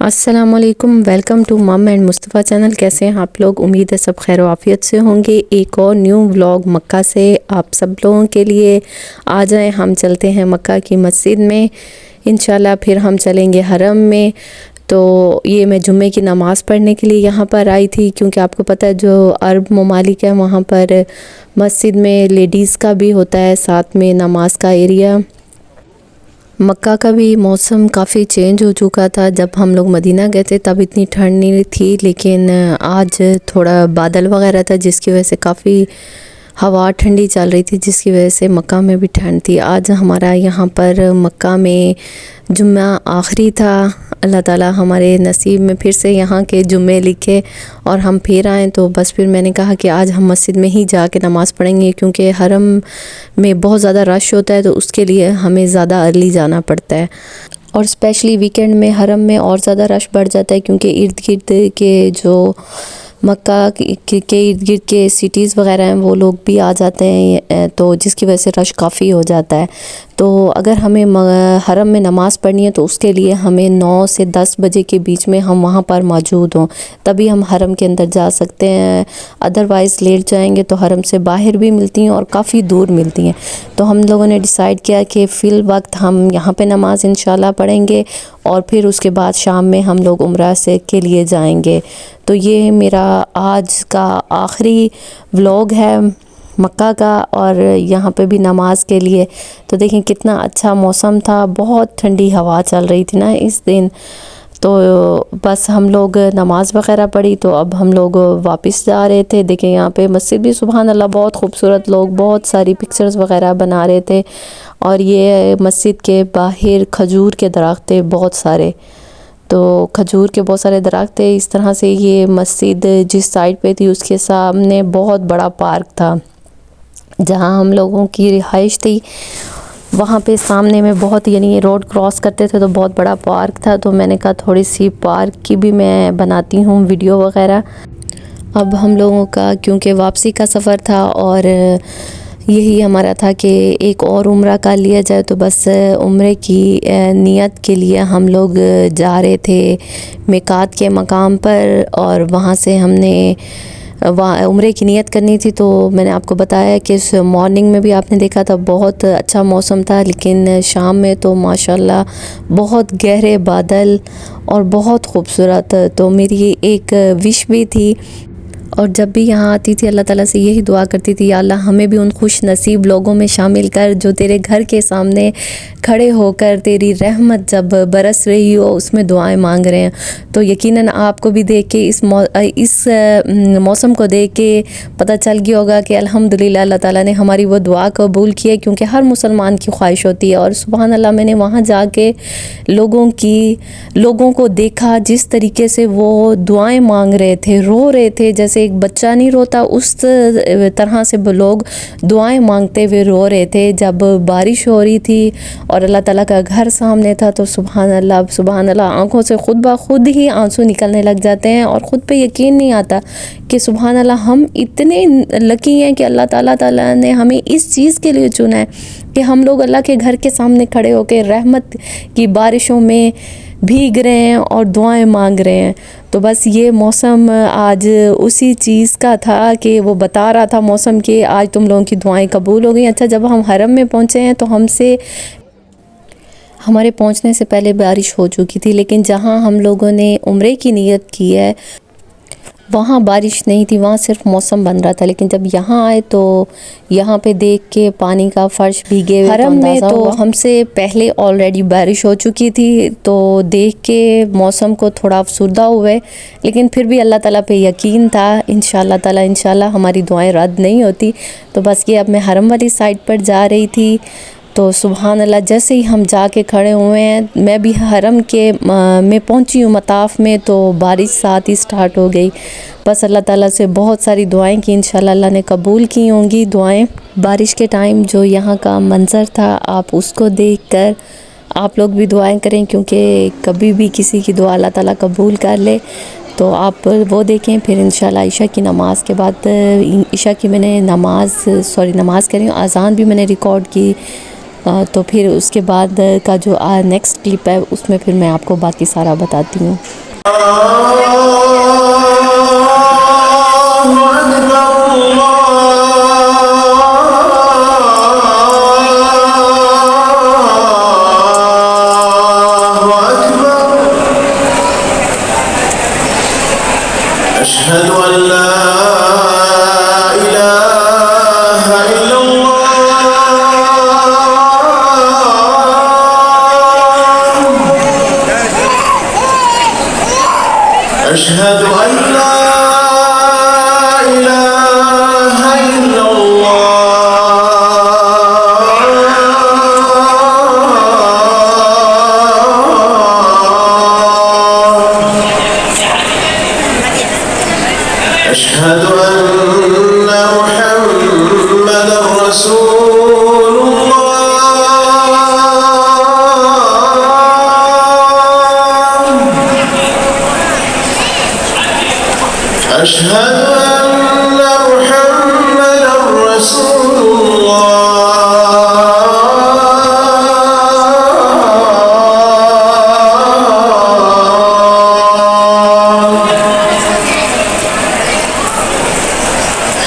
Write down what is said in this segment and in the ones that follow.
السلام علیکم، welcome to مم اینڈ مصطفیٰ چینل۔ کیسے ہیں آپ لوگ؟ امید ہے سب خیر و عافیت سے ہوں گے۔ ایک اور نیو ولاگ مکہ سے آپ سب لوگوں کے لیے آ جائیں۔ ہم چلتے ہیں مکہ کی مسجد میں انشاءاللہ، پھر ہم چلیں گے حرم میں۔ تو یہ میں جمعے کی نماز پڑھنے کے لیے یہاں پر آئی تھی، کیونکہ آپ کو پتہ ہے جو عرب ممالک ہے وہاں پر مسجد میں لیڈیز کا بھی ہوتا ہے، ساتھ میں نماز کا ایریا۔ مکہ کا بھی موسم کافی چینج ہو چکا تھا، جب ہم لوگ مدینہ گئے تھے تب اتنی ٹھنڈ نہیں تھی، لیکن آج تھوڑا بادل وغیرہ تھا جس کی وجہ سے کافی ہوا ٹھنڈی چل رہی تھی، جس کی وجہ سے مکہ میں بھی ٹھنڈ تھی۔ آج ہمارا یہاں پر مکہ میں جمعہ آخری تھا۔ اللہ تعالیٰ ہمارے نصیب میں پھر سے یہاں کے جمعے لکھے اور ہم پھر آئیں، تو بس پھر میں نے کہا کہ آج ہم مسجد میں ہی جا کے نماز پڑھیں گے، کیونکہ حرم میں بہت زیادہ رش ہوتا ہے، تو اس کے لیے ہمیں زیادہ ارلی جانا پڑتا ہے، اور اسپیشلی ویکنڈ میں حرم میں اور زیادہ رش بڑھ جاتا ہے، کیونکہ ارد گرد کے جو مکہ کے ارد گرد کے سٹیز وغیرہ ہیں وہ لوگ بھی آ جاتے ہیں، تو جس کی وجہ سے رش کافی ہو جاتا ہے۔ تو اگر ہمیں حرم میں نماز پڑھنی ہے تو اس کے لیے ہمیں 9 سے 10 بجے کے بیچ میں ہم وہاں پر موجود ہوں، تبھی ہم حرم کے اندر جا سکتے ہیں۔ ادروائز لیٹ جائیں گے تو حرم سے باہر بھی ملتی ہیں اور کافی دور ملتی ہیں۔ تو ہم لوگوں نے ڈیسائیڈ کیا کہ فی الوقت ہم یہاں پہ نماز انشاءاللہ پڑھیں گے، اور پھر اس کے بعد شام میں ہم لوگ عمرہ سے کے لیے جائیں گے۔ تو یہ میرا آج کا آخری ولاگ ہے مکہ کا، اور یہاں پہ بھی نماز کے لیے۔ تو دیکھیں کتنا اچھا موسم تھا، بہت ٹھنڈی ہوا چل رہی تھی نا اس دن۔ تو بس ہم لوگ نماز وغیرہ پڑھی تو اب ہم لوگ واپس جا رہے تھے۔ دیکھیں یہاں پہ مسجد بھی سبحان اللہ بہت خوبصورت، لوگ بہت ساری پکچرز وغیرہ بنا رہے تھے، اور یہ مسجد کے باہر کھجور کے درخت تھے بہت سارے، تو کھجور کے بہت سارے درخت تھے۔ اس طرح سے یہ مسجد جس سائڈ پہ تھی اس کے سامنے بہت بڑا پارک تھا جہاں ہم لوگوں کی رہائش تھی، وہاں پہ سامنے میں بہت، یعنی روڈ کراس کرتے تھے تو بہت بڑا پارک تھا، تو میں نے کہا تھوڑی سی پارک کی بھی میں بناتی ہوں ویڈیو وغیرہ۔ اب ہم لوگوں کا کیونکہ واپسی کا سفر تھا اور یہی ہمارا تھا کہ ایک اور عمرہ کر لیا جائے، تو بس عمرے کی نیت کے لیے ہم لوگ جا رہے تھے میقات کے مقام پر، اور وہاں سے ہم نے عمرے کی نیت کرنی تھی۔ تو میں نے آپ کو بتایا کہ مارننگ میں بھی آپ نے دیکھا تھا بہت اچھا موسم تھا، لیکن شام میں تو ماشاءاللہ بہت گہرے بادل اور بہت خوبصورت۔ تو میری ایک وش بھی تھی، اور جب بھی یہاں آتی تھی اللہ تعالیٰ سے یہی دعا کرتی تھی، یا اللہ ہمیں بھی ان خوش نصیب لوگوں میں شامل کر جو تیرے گھر کے سامنے کھڑے ہو کر تیری رحمت جب برس رہی ہو اس میں دعائیں مانگ رہے ہیں۔ تو یقیناً آپ کو بھی دیکھ کے اس موسم کو دیکھ کے پتہ چل گیا ہوگا کہ الحمدللہ اللہ تعالیٰ نے ہماری وہ دعا قبول کی ہے، کیونکہ ہر مسلمان کی خواہش ہوتی ہے۔ اور سبحان اللہ میں نے وہاں جا کے لوگوں کو دیکھا جس طریقے سے وہ دعائیں مانگ رہے تھے، رو رہے تھے، جیسے ایک بچہ نہیں روتا اس طرح سے لوگ دعائیں مانگتے ہوئے رو رہے تھے۔ جب بارش ہو رہی تھی اور اللہ تعالیٰ کا گھر سامنے تھا تو سبحان اللہ آنکھوں سے خود بخود ہی آنسو نکلنے لگ جاتے ہیں، اور خود پہ یقین نہیں آتا کہ سبحان اللہ ہم اتنے لکی ہیں کہ اللہ تعالیٰ نے ہمیں اس چیز کے لیے چنا ہے کہ ہم لوگ اللہ کے گھر کے سامنے کھڑے ہو کے رحمت کی بارشوں میں بھیگ رہے ہیں اور دعائیں مانگ رہے ہیں۔ تو بس یہ موسم آج اسی چیز کا تھا کہ وہ بتا رہا تھا موسم کہ آج تم لوگوں کی دعائیں قبول ہو گئی۔ اچھا جب ہم حرم میں پہنچے ہیں تو ہمارے پہنچنے سے پہلے بارش ہو چکی تھی، لیکن جہاں ہم لوگوں نے عمرے کی نیت کی ہے وہاں بارش نہیں تھی، وہاں صرف موسم بن رہا تھا۔ لیکن جب یہاں آئے تو یہاں پہ دیکھ کے پانی کا فرش بھیگے ہوئے، حرم میں تو ہم سے پہلے آلریڈی بارش ہو چکی تھی، تو دیکھ کے موسم کو تھوڑا افسردہ ہوئے، لیکن پھر بھی اللہ تعالیٰ پہ یقین تھا انشاءاللہ ہماری دعائیں رد نہیں ہوتی۔ تو بس یہ اب میں حرم والی سائڈ پر جا رہی تھی، تو سبحان اللہ جیسے ہی ہم جا کے کھڑے ہوئے ہیں، میں بھی حرم کے میں پہنچی ہوں مطاف میں، تو بارش ساتھ ہی سٹارٹ ہو گئی۔ بس اللہ تعالیٰ سے بہت ساری دعائیں کی، انشاءاللہ اللہ نے قبول کی ہوں گی دعائیں۔ بارش کے ٹائم جو یہاں کا منظر تھا آپ اس کو دیکھ کر آپ لوگ بھی دعائیں کریں، کیونکہ کبھی بھی کسی کی دعا اللہ تعالیٰ قبول کر لے۔ تو آپ وہ دیکھیں، پھر انشاءاللہ عشاء کی نماز کے بعد عشاء کی میں نے نماز کر رہی ہوں، اذان بھی میں نے ریکارڈ کی، تو پھر اس کے بعد کا جو نیکسٹ کلپ ہے اس میں پھر میں آپ کو باقی سارا بتاتی ہوں۔ أشهد أن لا إله إلا الله أشهد أن لا إله إلا أشهد أن محمدا رسول الله أشهد أن محمدا رسول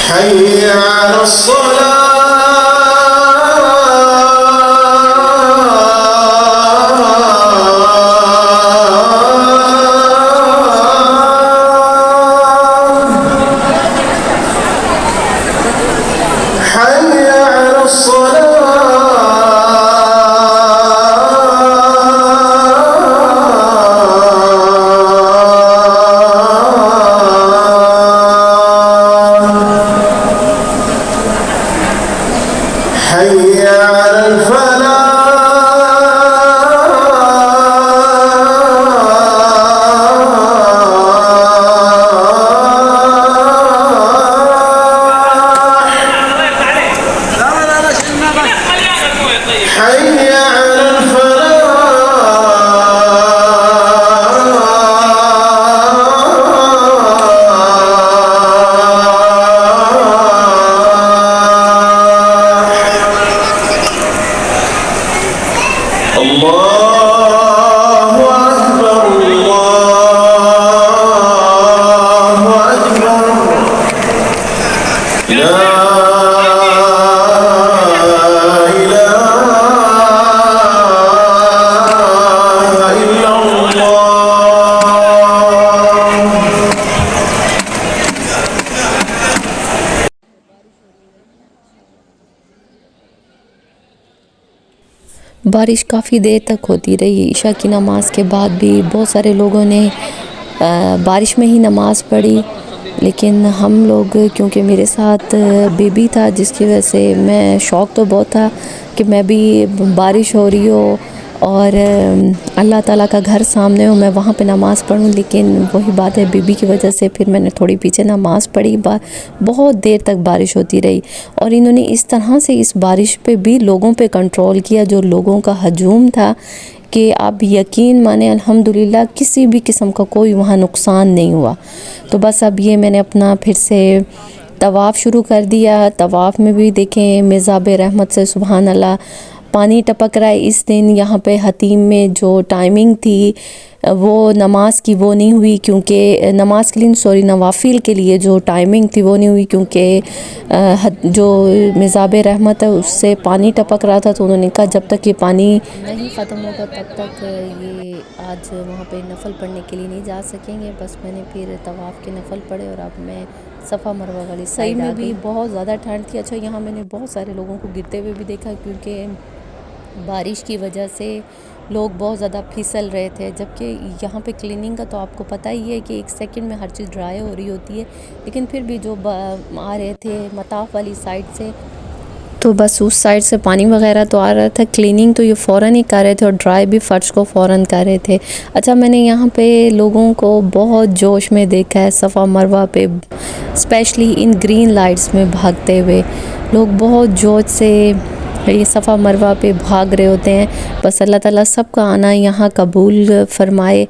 حي على حي على الفلاح حي على الله أكبر الله أكبر لا إله إلا الله۔ بارش کافی دیر تک ہوتی رہی، عشاء کی نماز کے بعد بھی بہت سارے لوگوں نے بارش میں ہی نماز پڑھی، لیکن ہم لوگ کیونکہ میرے ساتھ بیبی تھا جس کی وجہ سے میں شوق تو بہت تھا کہ میں بھی بارش ہو رہی ہو اور اللہ تعالیٰ کا گھر سامنے ہو میں وہاں پہ نماز پڑھوں، لیکن وہی بات ہے بیبی کی وجہ سے پھر میں نے تھوڑی پیچھے نماز پڑھی۔ بہت دیر تک بارش ہوتی رہی اور انہوں نے اس طرح سے اس بارش پہ بھی لوگوں پہ کنٹرول کیا، جو لوگوں کا ہجوم تھا کہ آپ یقین مانیں الحمدللہ کسی بھی قسم کا کوئی وہاں نقصان نہیں ہوا۔ تو بس اب یہ میں نے اپنا پھر سے طواف شروع کر دیا۔ طواف میں بھی دیکھیں میزاب رحمت سے سبحان اللہ پانی ٹپک رہا ہے۔ اس دن یہاں پہ حتیم میں جو ٹائمنگ تھی وہ نماز کی وہ نہیں ہوئی، کیونکہ نماز کے لیے نوافل کے لیے جو ٹائمنگ تھی وہ نہیں ہوئی، کیونکہ جو میزاب رحمت ہے اس سے پانی ٹپک رہا تھا، تو انہوں نے کہا جب تک یہ پانی نہیں ختم ہوگا تب تک یہ آج وہاں پہ نفل پڑھنے کے لیے نہیں جا سکیں گے۔ بس میں نے پھر طواف کے نفل پڑھے اور اب میں صفا مروہ والی سائڈ میں بھی بہت زیادہ ٹھنڈ تھی۔ اچھا یہاں میں نے بہت سارے لوگوں کو گرتے ہوئے بھی دیکھا، کیونکہ بارش کی وجہ سے لوگ بہت زیادہ پھسل رہے تھے، جبکہ یہاں پہ کلیننگ کا تو آپ کو پتہ ہی ہے کہ ایک سیکنڈ میں ہر چیز ڈرائی ہو رہی ہوتی ہے، لیکن پھر بھی جو آ رہے تھے مطاف والی سائڈ سے تو بس اس سائڈ سے پانی وغیرہ تو آ رہا تھا، کلیننگ تو یہ فوراً ہی کر رہے تھے اور ڈرائی بھی فرش کو فوراً کر رہے تھے۔ اچھا میں نے یہاں پہ لوگوں کو بہت جوش میں دیکھا ہے صفا مروہ پہ، اسپیشلی ان گرین لائٹس میں بھاگتے ہوئے لوگ بہت جوش سے یہ صفا مروہ پہ بھاگ رہے ہوتے ہیں۔ بس اللہ تعالیٰ سب کا آنا یہاں قبول فرمائے۔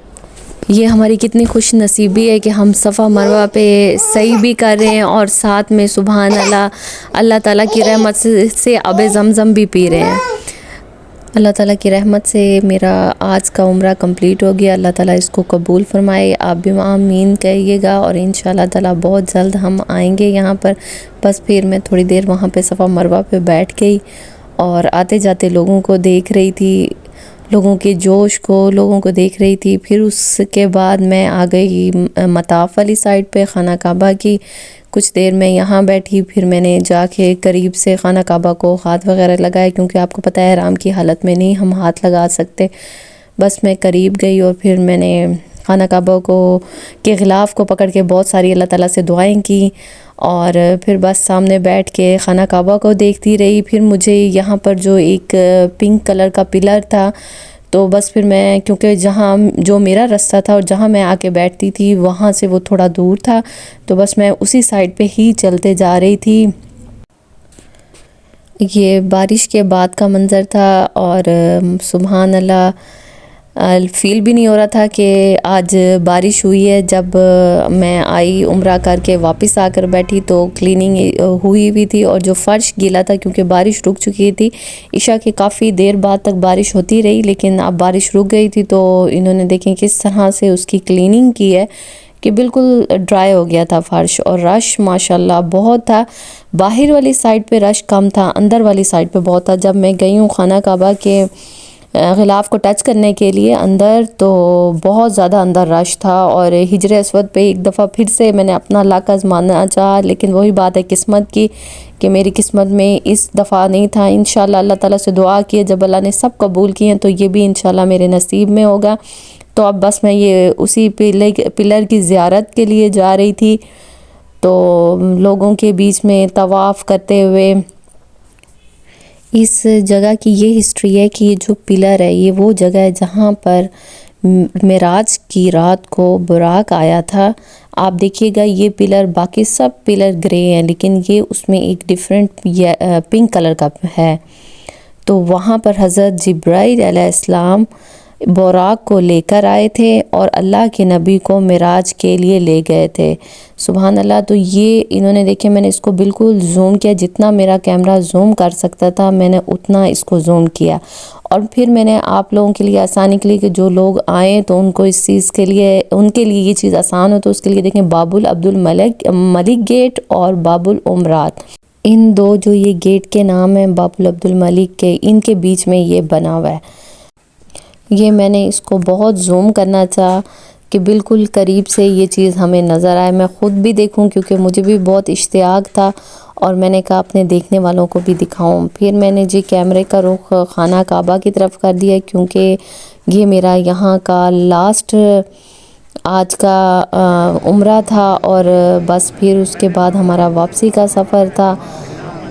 یہ ہماری کتنی خوش نصیبی ہے کہ ہم صفا مروہ پہ صحیح بھی کر رہے ہیں اور ساتھ میں سبحان اللہ اللہ تعالیٰ کی رحمت سے آب زمزم بھی پی رہے ہیں۔ اللہ تعالیٰ کی رحمت سے میرا آج کا عمرہ کمپلیٹ ہو گیا. اللہ تعالیٰ اس کو قبول فرمائے. آپ بھی آمین کہیے گا اور انشاءاللہ تعالیٰ بہت جلد ہم آئیں گے یہاں پر. بس پھر میں تھوڑی دیر وہاں پہ صفا مروہ پہ بیٹھ گئی اور آتے جاتے لوگوں کو دیکھ رہی تھی، لوگوں کے جوش کو، لوگوں کو دیکھ رہی تھی. پھر اس کے بعد میں آ گئی مطاف والی سائڈ پہ خانہ کعبہ کی. کچھ دیر میں یہاں بیٹھی، پھر میں نے جا کے قریب سے خانہ کعبہ کو ہاتھ وغیرہ لگائے، کیونکہ آپ کو پتہ ہے احرام کی حالت میں نہیں ہم ہاتھ لگا سکتے. بس میں قریب گئی اور پھر میں نے خانہ کعبہ کے غلاف کو پکڑ کے بہت ساری اللہ تعالیٰ سے دعائیں کی اور پھر بس سامنے بیٹھ کے خانہ کعبہ کو دیکھتی رہی. پھر مجھے یہاں پر جو ایک پنک کلر کا پلر تھا، تو بس پھر میں، کیونکہ جو میرا رستہ تھا اور جہاں میں آ کے بیٹھتی تھی وہاں سے وہ تھوڑا دور تھا، تو بس میں اسی سائڈ پہ ہی چلتے جا رہی تھی. یہ بارش کے بعد کا منظر تھا اور سبحان اللہ، فیل بھی نہیں ہو رہا تھا کہ آج بارش ہوئی ہے. جب میں آئی عمرہ کر کے واپس آ کر بیٹھی تو کلیننگ ہوئی تھی اور جو فرش گیلا تھا کیونکہ بارش رک چکی تھی. عشاء کے کافی دیر بعد تک بارش ہوتی رہی لیکن اب بارش رک گئی تھی، تو انہوں نے دیکھیں کس طرح سے اس کی کلیننگ کی ہے کہ بالکل ڈرائی ہو گیا تھا فرش. اور رش ماشاءاللہ بہت تھا. باہر والی سائڈ پہ رش کم تھا، اندر والی سائڈ پہ بہت تھا. جب میں گئی ہوں خانہ کعبہ کے غلاف کو ٹچ کرنے کے لیے اندر، تو بہت زیادہ اندر رش تھا. اور حجر اسود پہ ایک دفعہ پھر سے میں نے اپنا لاک آزمانا چاہا، لیکن وہی بات ہے قسمت کی کہ میری قسمت میں اس دفعہ نہیں تھا. انشاءاللہ اللہ تعالیٰ سے دعا کی، جب اللہ نے سب قبول کیے ہیں تو یہ بھی انشاءاللہ میرے نصیب میں ہوگا. تو اب بس میں یہ اسی پلر کی زیارت کے لیے جا رہی تھی، تو لوگوں کے بیچ میں طواف کرتے ہوئے. اس جگہ کی یہ ہسٹری ہے کہ یہ جو پلر ہے یہ وہ جگہ ہے جہاں پر معراج کی رات کو براق آیا تھا. آپ دیکھیے گا یہ پلر، باقی سب پلر گرے ہیں لیکن یہ اس میں ایک ڈیفرنٹ پنک کلر کا ہے. تو وہاں پر حضرت جبرائیل علیہ السلام براق کو لے کر آئے تھے اور اللہ کے نبی کو معراج کے لیے لے گئے تھے. سبحان اللہ. تو یہ انہوں نے دیکھے، میں نے اس کو بالکل زوم کیا، جتنا میرا کیمرہ زوم کر سکتا تھا میں نے اتنا اس کو زوم کیا. اور پھر میں نے آپ لوگوں کے لیے آسانی کے لیے کہ جو لوگ آئیں تو ان کو اس چیز کے لیے، ان کے لیے یہ چیز آسان ہو، تو اس کے لیے دیکھیں باب العبد الملک گیٹ اور باب العمرات، ان دو جو یہ گیٹ کے نام ہیں باب العبد الملک کے، ان کے بیچ میں یہ بنا ہوا ہے. یہ میں نے اس کو بہت زوم کرنا چاہا کہ بالکل قریب سے یہ چیز ہمیں نظر آئے، میں خود بھی دیکھوں کیونکہ مجھے بھی بہت اشتیاق تھا اور میں نے کہا اپنے دیکھنے والوں کو بھی دکھاؤں. پھر میں نے کیمرے کا رخ خانہ کعبہ کی طرف کر دیا کیونکہ یہ میرا یہاں کا لاسٹ آج کا عمرہ تھا اور بس پھر اس کے بعد ہمارا واپسی کا سفر تھا.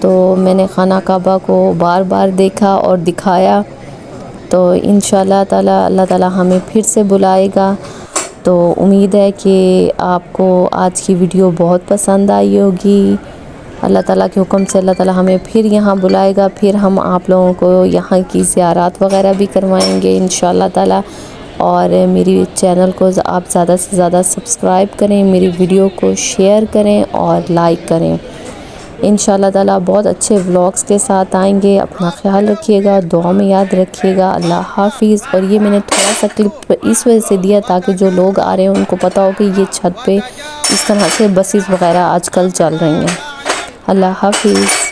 تو میں نے خانہ کعبہ کو بار بار دیکھا اور دکھایا. تو انشاءاللہ تعالی اللہ تعالی ہمیں پھر سے بلائے گا. تو امید ہے کہ آپ کو آج کی ویڈیو بہت پسند آئی ہوگی. اللہ تعالیٰ کے حکم سے اللہ تعالیٰ ہمیں پھر یہاں بلائے گا، پھر ہم آپ لوگوں کو یہاں کی زیارات وغیرہ بھی کروائیں گے انشاءاللہ تعالیٰ. اور میری چینل کو آپ زیادہ سے زیادہ سبسکرائب کریں، میری ویڈیو کو شیئر کریں اور لائک کریں. انشاءاللہ تعالیٰ بہت اچھے ولاگز کے ساتھ آئیں گے. اپنا خیال رکھیے گا، دعا میں یاد رکھیے گا. اللہ حافظ. اور یہ میں نے تھوڑا سا کلپ اس وجہ سے دیا تاکہ جو لوگ آ رہے ہیں ان کو پتہ ہو کہ یہ چھت پہ اس طرح سے بسیز وغیرہ آج کل چل رہی ہیں. اللہ حافظ.